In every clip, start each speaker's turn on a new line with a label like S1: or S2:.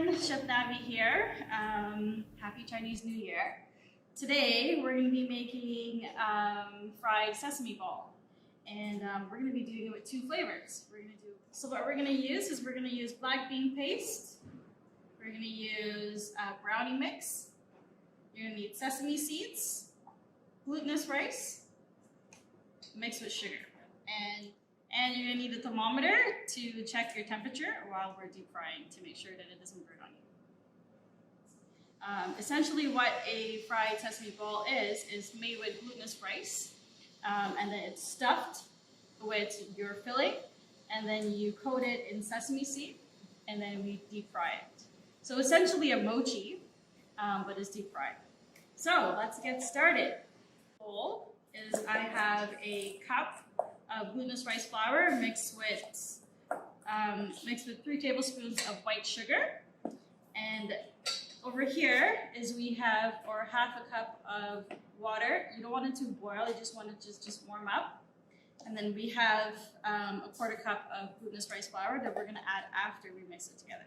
S1: everyone, Chef Navie here. Happy Chinese New Year. Today we're going to be making fried sesame ball, and we're going to be doing it with two flavors. So what we're going to use is black bean paste. We're going to use brownie mix. You're going to need sesame seeds, glutinous rice, mixed with sugar, and you're going to need a thermometer to check your temperature while we're deep frying to make sure that it doesn't burn on you. Essentially what a fried sesame ball is made with glutinous rice, and then it's stuffed with your filling, and then you coat it in sesame seed, and then we deep fry it. So essentially a mochi, but it's deep fried. So let's get started. Bowl is I have a cup of glutinous rice flour mixed with 3 tablespoons of white sugar, and over here is we have half a cup of water. You don't want it to boil; you just want it to just warm up. And then we have a 1/4 cup of glutinous rice flour that we're going to add after we mix it together.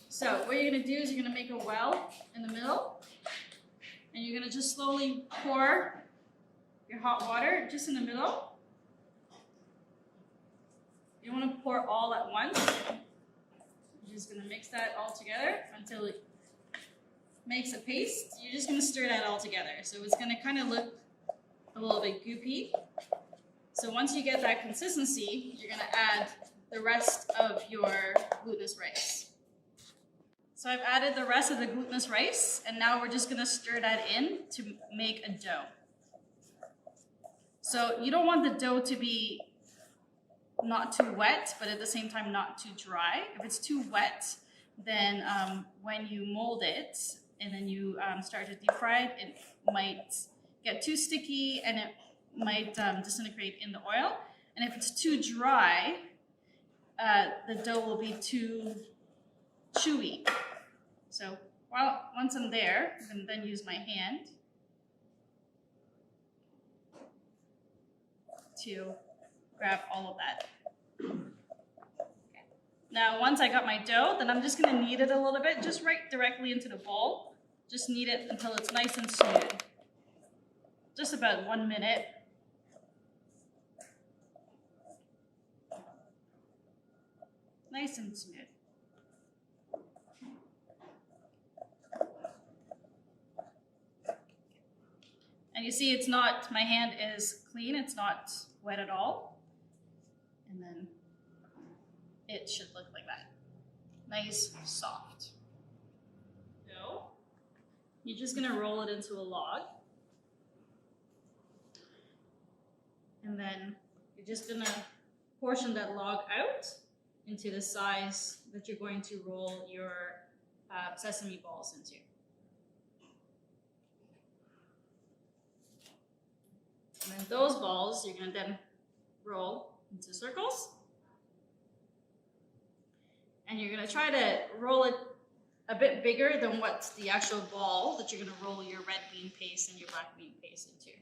S1: So what you're going to do is you're going to make a well in the middle, and you're going to just slowly pour your hot water just in the middle. You don't want to pour all at once. You're just going to mix that all together until it makes a paste. You're just going to stir that all together. So it's going to kind of look a little bit goopy. So once you get that consistency, you're going to add the rest of your glutinous rice. So I've added the rest of the glutinous rice, and now we're just going to stir that in to make a dough. So you don't want the dough to be not too wet, but at the same time not too dry. If it's too wet, then when you mold it and then you start to deep fry it, it might get too sticky and it might disintegrate in the oil. And if it's too dry, the dough will be too chewy. So once I'm there, I can then use my hand to grab all of that. Okay. Now, once I got my dough, then I'm just going to knead it a little bit, just right directly into the bowl. Just knead it until it's nice and smooth. Just about 1 minute. Nice and smooth. And you see it's not, my hand is clean, it's not wet at all. And then it should look like that. Nice, soft. So, you're just gonna roll it into a log. And then you're just gonna portion that log out into the size that you're going to roll your sesame balls into. And then those balls, you're going to then roll into circles. And you're going to try to roll it a bit bigger than what's the actual ball that you're going to roll your red bean paste and your black bean paste into.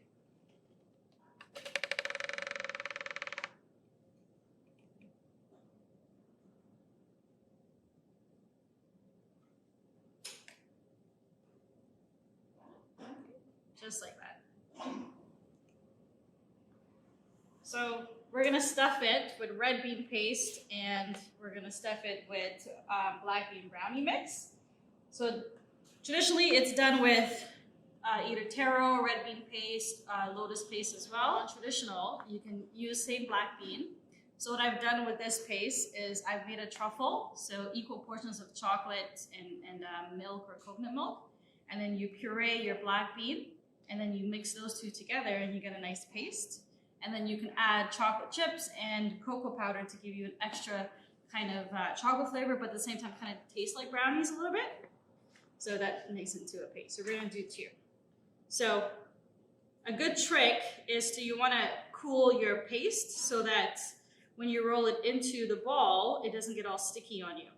S1: Just like that. So we're going to stuff it with red bean paste, and we're going to stuff it with black bean brownie mix. So traditionally it's done with either taro, red bean paste, lotus paste as well. Non-traditional, you can use same black bean. So what I've done with this paste is I've made a truffle, so equal portions of chocolate and milk or coconut milk. And then you puree your black bean, and then you mix those two together and you get a nice paste. And then you can add chocolate chips and cocoa powder to give you an extra kind of chocolate flavor, but at the same time kind of taste like brownies a little bit. So that makes it into a paste. So we're gonna do 2. So a good trick is you wanna cool your paste so that when you roll it into the ball, it doesn't get all sticky on you.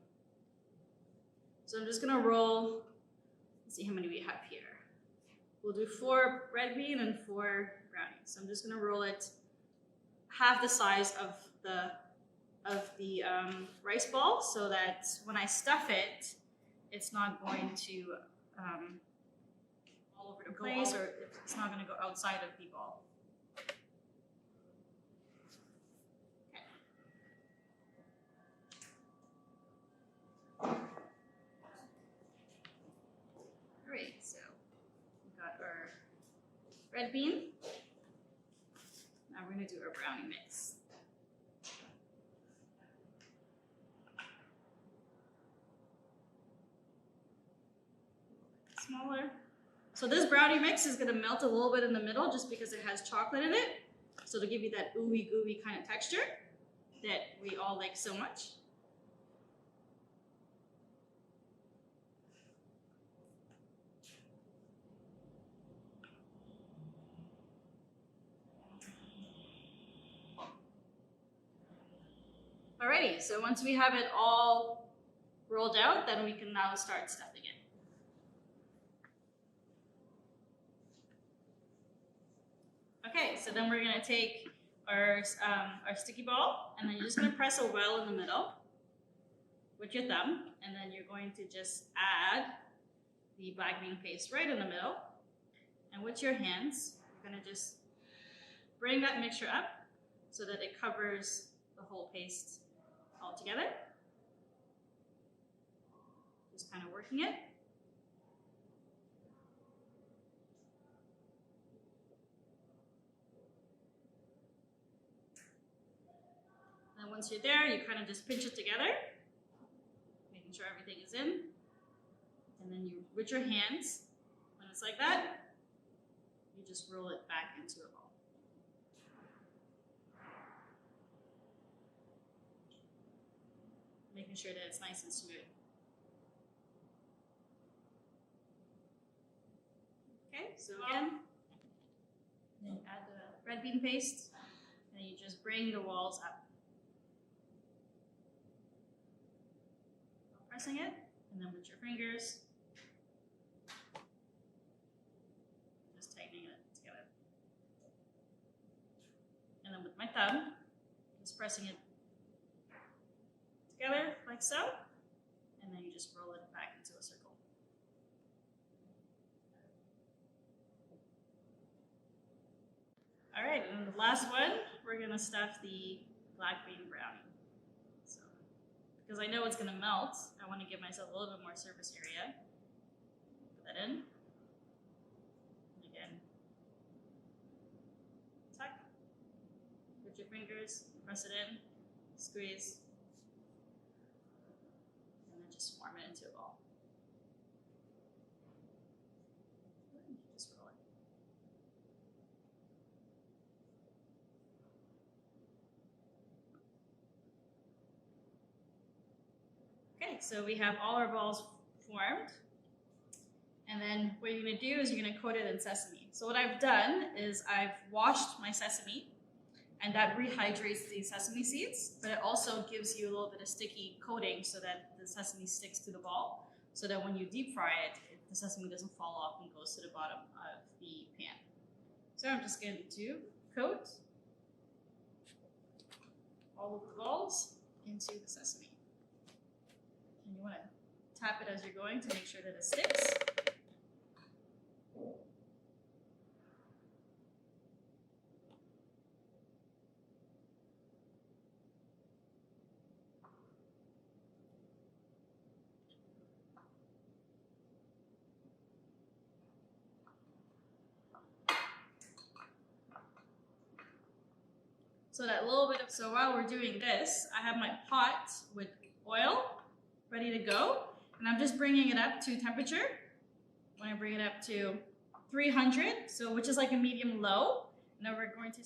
S1: So I'm just gonna roll, let's see how many we have here. We'll do 4 red bean and 4 brownies. So I'm just gonna roll it half the size of the rice ball, so that when I stuff it, it's not going to all over the place, or it's not going to go outside of the ball. Alright, so we got our red bean. Now we're going to do our brownie mix. Smaller. So this brownie mix is going to melt a little bit in the middle just because it has chocolate in it. So to give you that ooey gooey kind of texture that we all like so much. Alrighty, so once we have it all rolled out, then we can now start stuffing it. Okay, so then we're gonna take our sticky ball, and then you're just gonna press a well in the middle with your thumb, and then you're going to just add the black bean paste right in the middle, and with your hands, you're gonna just bring that mixture up so that it covers the whole paste all together. Just kind of working it. And once you're there, you kind of just pinch it together, making sure everything is in. And then you, with your hands, when it's like that, you just roll it back into a ball. Making sure that it's nice and smooth. Okay, so again, then add the red bean paste, and you just bring the walls up. Pressing it, and then with your fingers, just tightening it together. And then with my thumb, just pressing it together like so, and then you just roll it back into a circle. All right, and the last one, we're gonna stuff the black bean brownie. So, because I know it's gonna melt, I wanna give myself a little bit more surface area. Put that in. And again, tuck, with your fingers, press it in, squeeze, and then just form it into a ball. Just roll it. Okay, so we have all our balls formed. And then what you're gonna do is you're gonna coat it in sesame. So what I've done is I've washed my sesame, and that rehydrates the sesame seeds, but it also gives you a little bit of sticky coating so that the sesame sticks to the ball, so that when you deep fry it, the sesame doesn't fall off and goes to the bottom of the pan. So I'm just going to coat all of the balls into the sesame. And you want to tap it as you're going to make sure that it sticks. So that little bit of, so while we're doing this, I have my pot with oil ready to go, and I'm just bringing it up to temperature. When I bring it up to 300, so which is like a medium low, now we're going to,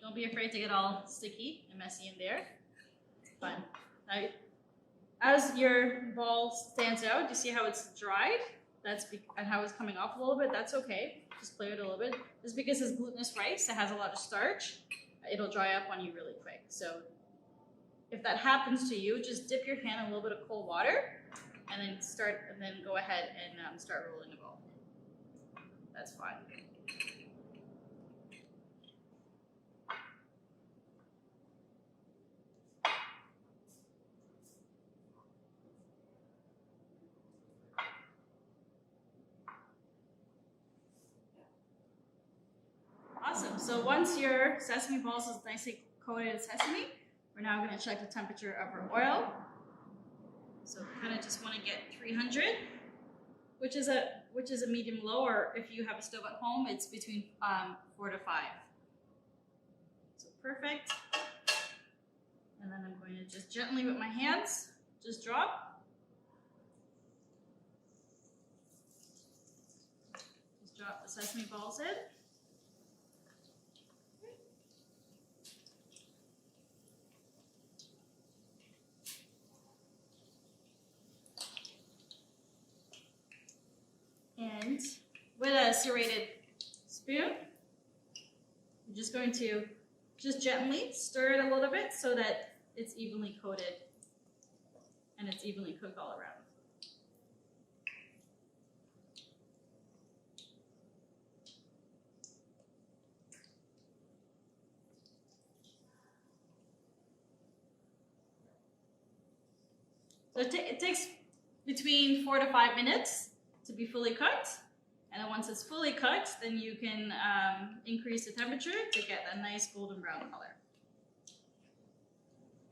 S1: don't be afraid to get all sticky and messy in there. It's fun. Now, as your ball stands out, you see how it's dried? And how it's coming off a little bit, that's okay. Just play it a little bit. Just because it's glutinous rice, it has a lot of starch, it'll dry up on you really quick. So if that happens to you, just dip your hand in a little bit of cold water and then go ahead and start rolling the ball. That's fine. So once your sesame balls is nicely coated in sesame, we're now going to check the temperature of our oil. So we kind of just want to get 300, which is a medium low, or if you have a stove at home, it's between 4 to 5. So perfect. And then I'm going to just gently with my hands, just drop. Just drop the sesame balls in. And with a serrated spoon, you're just going to just gently stir it a little bit so that it's evenly coated and it's evenly cooked all around. So it takes between 4 to 5 minutes to be fully cooked. And then once it's fully cooked, then you can increase the temperature to get a nice golden brown color.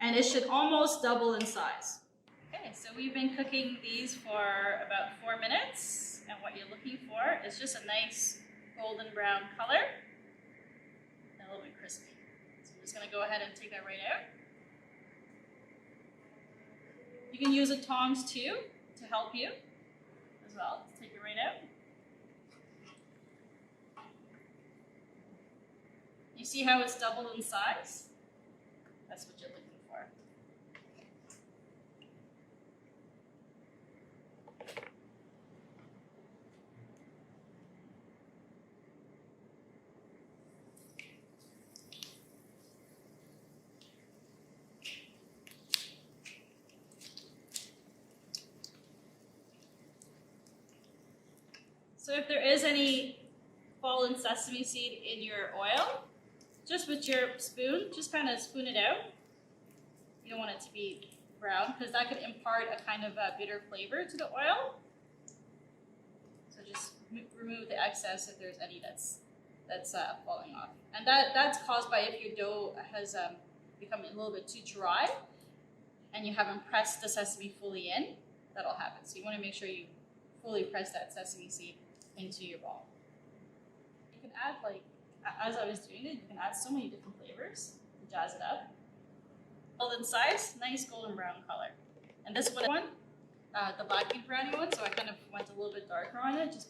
S1: And it should almost double in size. Okay, so we've been cooking these for about 4 minutes. And what you're looking for is just a nice golden brown color and a little bit crispy. So I'm just gonna go ahead and take that right out. You can use a tongs too to help you as well. Just take it right out. You see how it's doubled in size? That's what you're looking for. So if there is any fallen sesame seed in your oil, just with your spoon, just kind of spoon it out. You don't want it to be brown because that could impart a kind of a bitter flavor to the oil. So just remove the excess if there's any that's falling off. And that's caused by if your dough has become a little bit too dry and you haven't pressed the sesame fully in, that'll happen. So you want to make sure you fully press that sesame seed into your ball. You can add, like, as I was doing it, you can add so many different flavors to jazz it up. Golden size, nice golden brown color. And this one, the black bean brownie one, so I kind of went a little bit darker on it just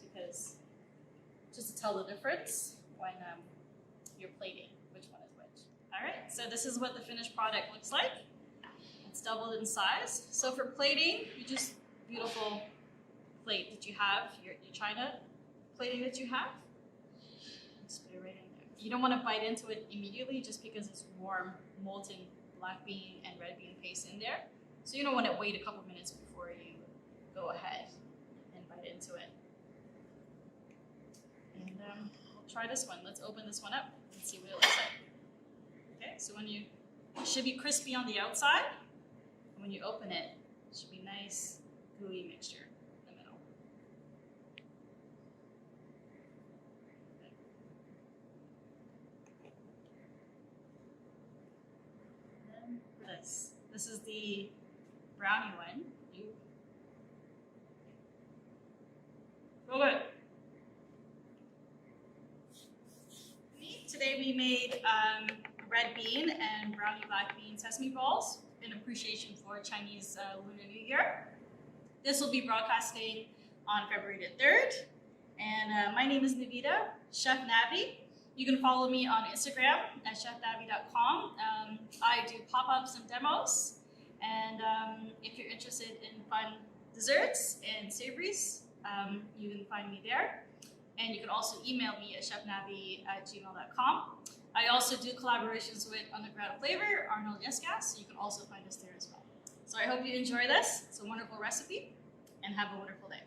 S1: to tell the difference when you're plating which one is which. All right, so this is what the finished product looks like. It's doubled in size. So for plating, you just beautiful plate that you have, your china plating that you have. Just put it right in there. You don't want to bite into it immediately just because it's warm, molten black bean and red bean paste in there. So you don't want to wait a couple minutes before you go ahead and bite into it. And we'll try this one. Let's open this one up and see what it looks like. Okay, so it should be crispy on the outside. And when you open it, it should be nice, gooey mixture. This is the brownie one. So good. Today we made red bean and brownie black bean sesame balls in appreciation for Chinese Lunar New Year. This will be broadcasting on February the 3rd. And my name is Navie, Chef Navie. You can follow me on Instagram at chefnavie.com. I do pop-ups and demos. And if you're interested in fun desserts and savories, you can find me there. And you can also email me at chefnavie@gmail.com. I also do collaborations with Underground Flavor, Arnold Yesgas, so you can also find us there as well. So I hope you enjoy this. It's a wonderful recipe, and have a wonderful day.